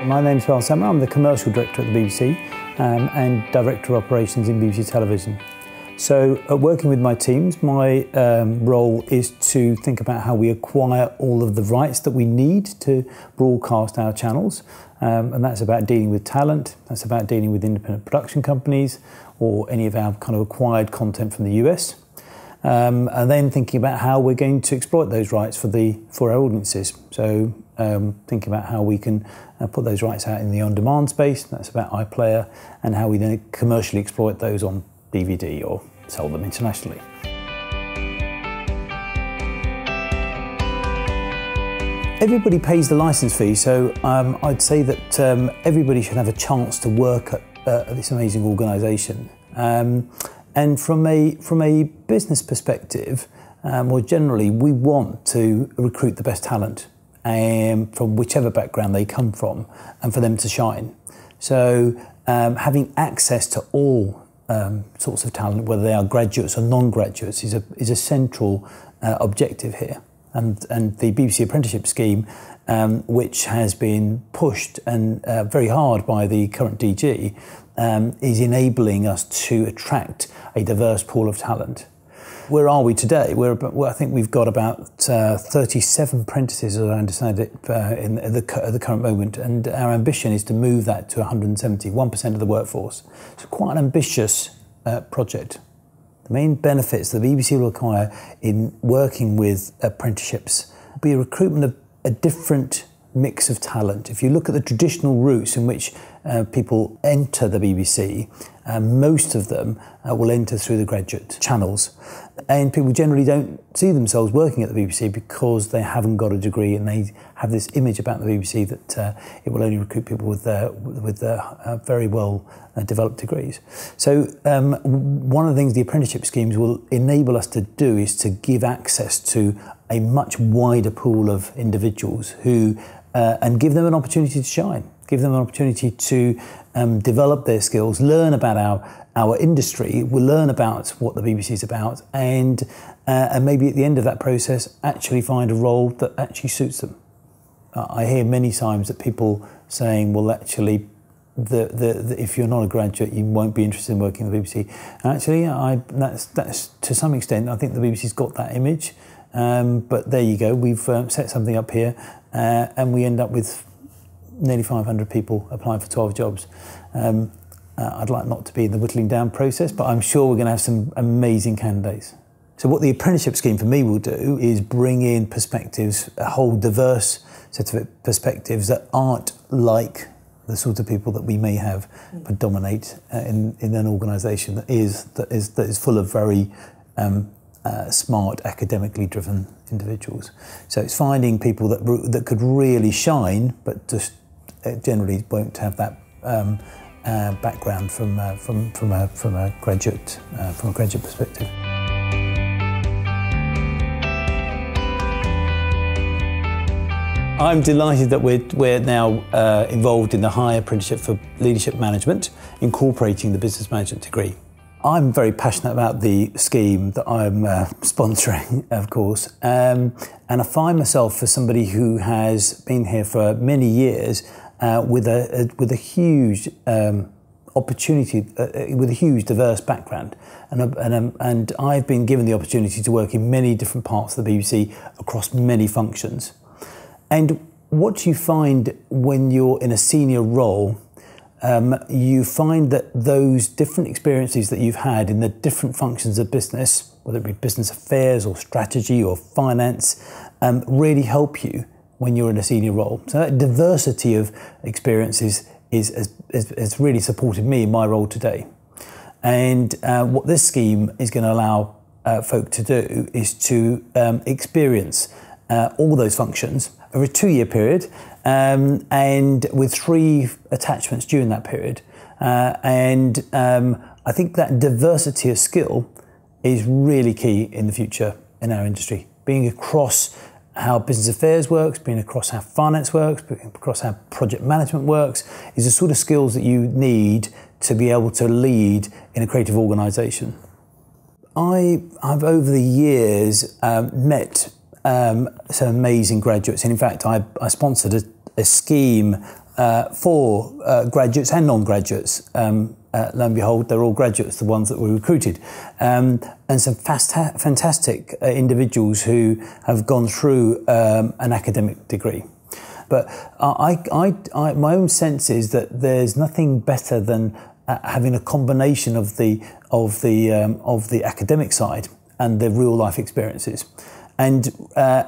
My name's Bal Samra. I'm the Commercial Director at the BBC and Director of Operations in BBC Television. So working with my teams, my role is to think about how we acquire all of the rights that we need to broadcast our channels. And that's about dealing with talent, that's about dealing with independent production companies or any of our kind of acquired content from the US. And then thinking about how we're going to exploit those rights for our audiences. So thinking about how we can put those rights out in the on-demand space, that's about iPlayer, and how we then commercially exploit those on DVD or sell them internationally. Everybody pays the licence fee, so I'd say that everybody should have a chance to work at this amazing organisation. And from a business perspective, more generally, we want to recruit the best talent from whichever background they come from, and for them to shine. So having access to all sorts of talent, whether they are graduates or non-graduates, is a central objective here. And the BBC Apprenticeship Scheme, which has been pushed and very hard by the current DG, is enabling us to attract a diverse pool of talent. Where are we today? I think we've got about 37 apprentices, as I understand it, at the current moment, and our ambition is to move that to 170, 1% of the workforce. So quite an ambitious project. The main benefits the BBC will acquire in working with apprenticeships will be a recruitment of a different mix of talent. If you look at the traditional routes in which people enter the BBC, most of them will enter through the graduate channels. And people generally don't see themselves working at the BBC because they haven't got a degree, and they have this image about the BBC that it will only recruit people with very well developed degrees. So one of the things the apprenticeship schemes will enable us to do is to give access to a much wider pool of individuals who and give them an opportunity to shine, give them an opportunity to develop their skills, learn about our industry, we'll learn about what the BBC is about, and maybe at the end of that process actually find a role that actually suits them. I hear many times that people saying, well, actually, if you're not a graduate, you won't be interested in working at the BBC. Actually, that's to some extent, I think the BBC's got that image, but there you go, we've set something up here, and we end up with nearly 500 people applying for 12 jobs. I'd like not to be in the whittling down process, but I'm sure we're going to have some amazing candidates. So what the apprenticeship scheme for me will do is bring in perspectives, a whole diverse set of perspectives that aren't like the sort of people that we may have predominate in an organisation that is full of very smart, academically driven individuals. So it's finding people that could really shine, but just generally won't have that background from a graduate perspective. I'm delighted that we're now involved in the Higher Apprenticeship for Leadership Management, incorporating the business management degree. I'm very passionate about the scheme that I'm sponsoring, of course, and I find myself as somebody who has been here for many years with a huge opportunity, with a huge diverse background, and I've been given the opportunity to work in many different parts of the BBC across many functions. And what you find when you're in a senior role, you find that those different experiences that you've had in the different functions of business, whether it be business affairs or strategy or finance, really help you when you're in a senior role. So that diversity of experiences has really supported me in my role today. And what this scheme is going to allow folk to do is to experience all those functions over a 2-year period, and with 3 attachments during that period. And I think that diversity of skill is really key in the future in our industry. Being across how business affairs works, being across how finance works, being across how project management works, is the sort of skills that you need to be able to lead in a creative organisation. I've over the years met some amazing graduates, and in fact I sponsored a scheme for graduates and non-graduates. Lo and behold, they're all graduates, the ones that were recruited. And some fantastic individuals who have gone through an academic degree. But my own sense is that there's nothing better than having a combination of the academic side and the real life experiences. And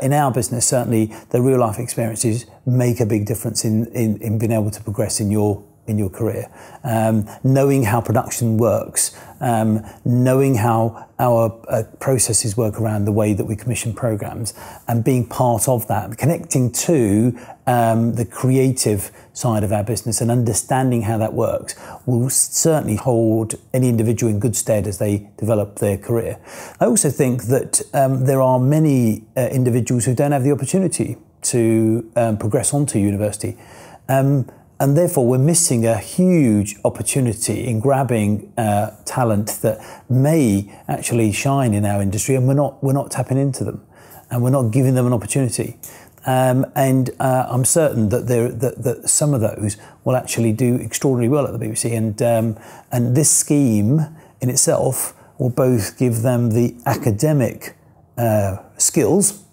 in our business, certainly, the real life experiences make a big difference in being able to progress in your career. Knowing how production works, knowing how our processes work around the way that we commission programs, and being part of that, connecting to the creative side of our business and understanding how that works will certainly hold any individual in good stead as they develop their career. I also think that there are many individuals who don't have the opportunity to progress onto university. And therefore, we're missing a huge opportunity in grabbing talent that may actually shine in our industry, and we're not tapping into them, and we're not giving them an opportunity. And I'm certain that some of those will actually do extraordinarily well at the BBC, and this scheme in itself will both give them the academic skills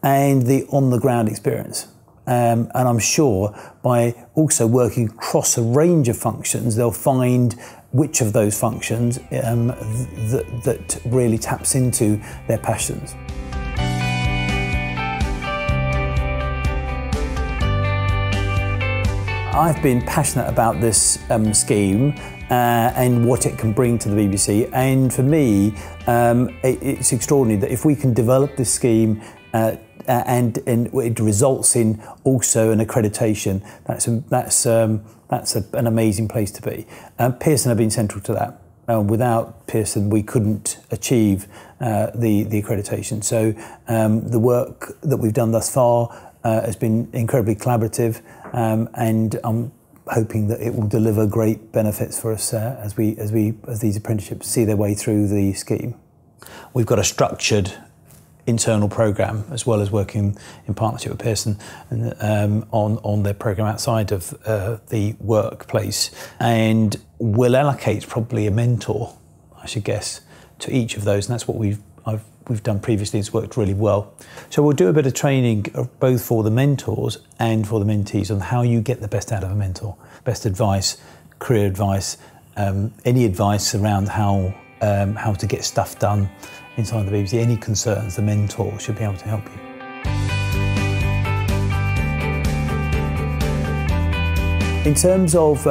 and the on-the-ground experience. And I'm sure by also working across a range of functions, they'll find which of those functions that really taps into their passions. I've been passionate about this scheme and what it can bring to the BBC. And for me, it's extraordinary that if we can develop this scheme and it results in also an accreditation, that's an amazing place to be. Pearson have been central to that. Without Pearson, we couldn't achieve the accreditation. So the work that we've done thus far has been incredibly collaborative, and I'm hoping that it will deliver great benefits for us as these apprenticeships see their way through the scheme. We've got a structured internal programme, as well as working in partnership with Pearson and, on their programme outside of the workplace. And we'll allocate probably a mentor, I should guess, to each of those, and that's what we've done previously. It's worked really well. So we'll do a bit of training both for the mentors and for the mentees on how you get the best out of a mentor. Best advice, career advice, any advice around how to get stuff done inside the BBC, any concerns, the mentor should be able to help you. In terms of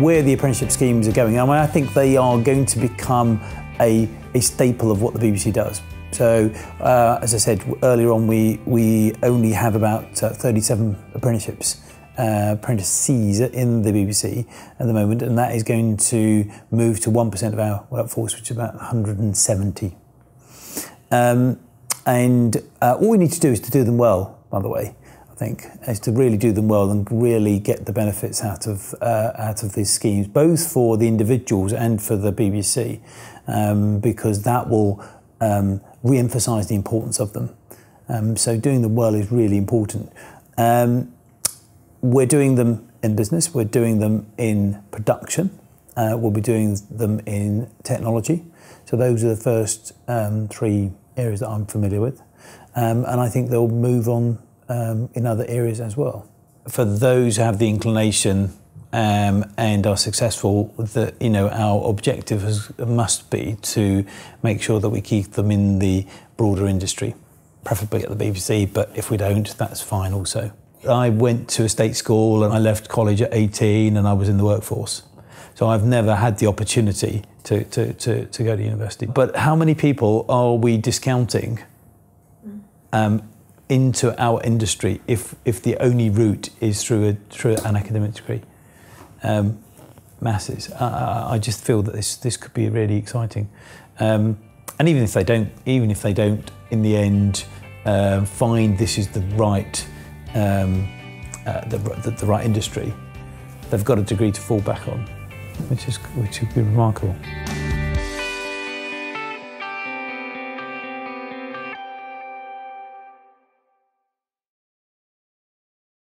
where the apprenticeship schemes are going, I think they are going to become a staple of what the BBC does. So, as I said earlier on, we only have about 37 apprentices in the BBC at the moment, and that is going to move to 1% of our workforce, which is about 170. And all we need to do is to do them well, by the way, I think, is to really do them well and really get the benefits out of these schemes, both for the individuals and for the BBC, because that will re-emphasise the importance of them. So doing them well is really important. We're doing them in business, we're doing them in production, we'll be doing them in technology. So those are the first three areas that I'm familiar with. And I think they'll move on in other areas as well. For those who have the inclination and are successful, our objective must be to make sure that we keep them in the broader industry, preferably at the BBC, but if we don't, that's fine also. I went to a state school and I left college at 18 and I was in the workforce. So I've never had the opportunity to go to university. But how many people are we discounting into our industry if the only route is through an academic degree? Masses. I just feel that this could be really exciting. And even if they don't in the end find this is the right the right industry, they've got a degree to fall back on, which would be remarkable.